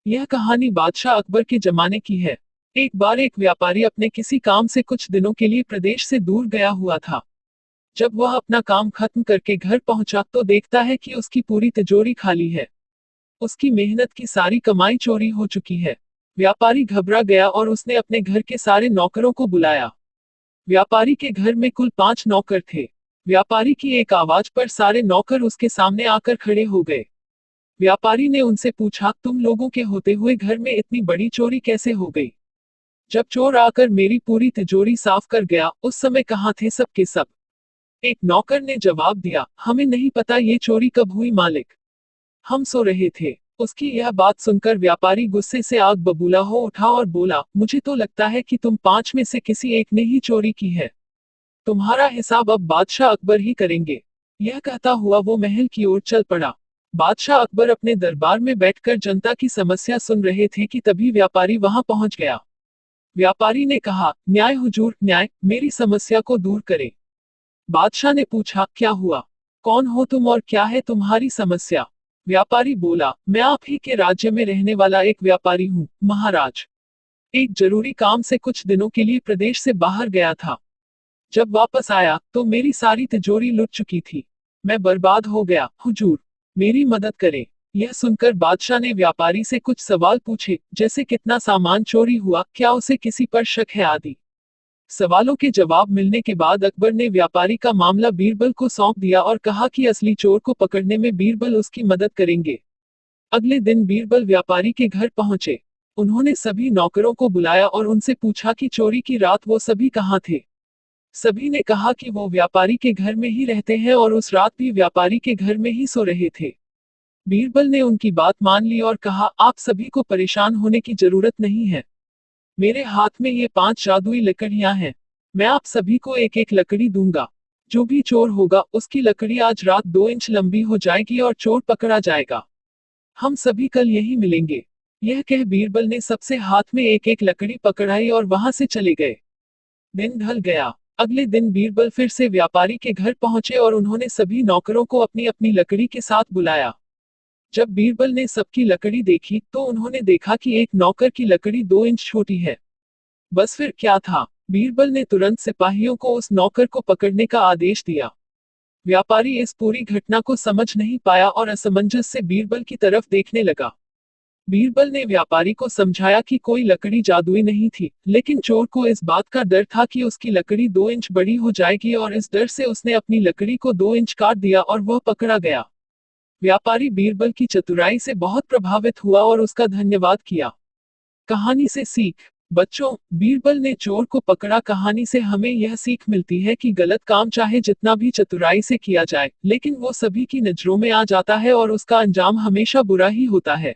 यह कहानी बादशाह अकबर के जमाने की है। एक बार एक व्यापारी अपने किसी काम से कुछ दिनों के लिए प्रदेश से दूर गया हुआ था। जब वह अपना काम खत्म करके घर पहुंचा तो देखता है कि उसकी पूरी तिजोरी खाली है। उसकी मेहनत की सारी कमाई चोरी हो चुकी है। व्यापारी घबरा गया और उसने अपने घर के सारे नौकरों को बुलाया। व्यापारी के घर में कुल 5 नौकर थे। व्यापारी की एक आवाज पर सारे नौकर उसके सामने आकर खड़े हो गए। व्यापारी ने उनसे पूछा, तुम लोगों के होते हुए घर में इतनी बड़ी चोरी कैसे हो गई? जब चोर आकर मेरी पूरी तिजोरी साफ कर गया, उस समय कहाँ थे सब के सब? एक नौकर ने जवाब दिया, हमें नहीं पता ये चोरी कब हुई मालिक। हम सो रहे थे। उसकी यह बात सुनकर व्यापारी गुस्से से आग बबूला हो उठा और बोला, मुझे तो लगता है कि तुम 5 में से किसी एक ने ही चोरी की है। तुम्हारा हिसाब अब बादशाह अकबर ही करेंगे। यह कहता हुआ वो महल की ओर चल पड़ा। बादशाह अकबर अपने दरबार में बैठकर जनता की समस्या सुन रहे थे कि तभी व्यापारी वहां पहुंच गया। व्यापारी ने कहा, न्याय हुजूर, न्याय, मेरी समस्या को दूर करें। बादशाह ने पूछा, क्या हुआ? कौन हो तुम और क्या है तुम्हारी समस्या? व्यापारी बोला, मैं आप ही के राज्य में रहने वाला एक व्यापारी हूँ, महाराज। एक जरूरी काम से कुछ दिनों के लिए प्रदेश से बाहर गया था। जब वापस आया तो मेरी सारी तिजोरी लुट चुकी थी। मैं बर्बाद हो गया, हुजूर, मेरी मदद करें। यह सुनकर बादशाह ने व्यापारी से कुछ सवाल पूछे, जैसे कितना सामान चोरी हुआ, क्या उसे किसी पर शक है आदि। सवालों के जवाब मिलने के बाद अकबर ने व्यापारी का मामला बीरबल को सौंप दिया और कहा कि असली चोर को पकड़ने में बीरबल उसकी मदद करेंगे। अगले दिन बीरबल व्यापारी के घर पहुंचे। उन्होंने सभी नौकरों को बुलाया और उनसे पूछा कि चोरी की रात वो सभी कहाँ थे। सभी ने कहा कि वो व्यापारी के घर में ही रहते हैं और उस रात भी व्यापारी के घर में ही सो रहे थे। बीरबल ने उनकी बात मान ली और कहा, आप सभी को परेशान होने की जरूरत नहीं है। मेरे हाथ में ये 5 जादुई लकड़ियां हैं। मैं आप सभी को एक एक लकड़ी दूंगा। जो भी चोर होगा उसकी लकड़ी आज रात 2 इंच लंबी हो जाएगी और चोर पकड़ा जाएगा। हम सभी कल यही मिलेंगे। यह कह बीरबल ने सबसे हाथ में एक एक लकड़ी पकड़ाई और वहां से चले गए। दिन ढल गया। अगले दिन बीरबल फिर से व्यापारी के घर पहुंचे और उन्होंने सभी नौकरों को अपनी अपनी लकड़ी के साथ बुलाया। जब बीरबल ने सबकी लकड़ी देखी तो उन्होंने देखा कि एक नौकर की लकड़ी 2 इंच छोटी है। बस फिर क्या था, बीरबल ने तुरंत सिपाहियों को उस नौकर को पकड़ने का आदेश दिया। व्यापारी इस पूरी घटना को समझ नहीं पाया और असमंजस से बीरबल की तरफ देखने लगा। बीरबल ने व्यापारी को समझाया कि कोई लकड़ी जादुई नहीं थी, लेकिन चोर को इस बात का डर था कि उसकी लकड़ी 2 इंच बड़ी हो जाएगी और इस डर से उसने अपनी लकड़ी को 2 इंच काट दिया और वह पकड़ा गया। व्यापारी बीरबल की चतुराई से बहुत प्रभावित हुआ और उसका धन्यवाद किया। कहानी से सीख। बच्चों, बीरबल ने चोर को पकड़ा कहानी से हमें यह सीख मिलती है कि गलत काम चाहे जितना भी चतुराई से किया जाए, लेकिन वो सभी की नजरों में आ जाता है और उसका अंजाम हमेशा बुरा ही होता है।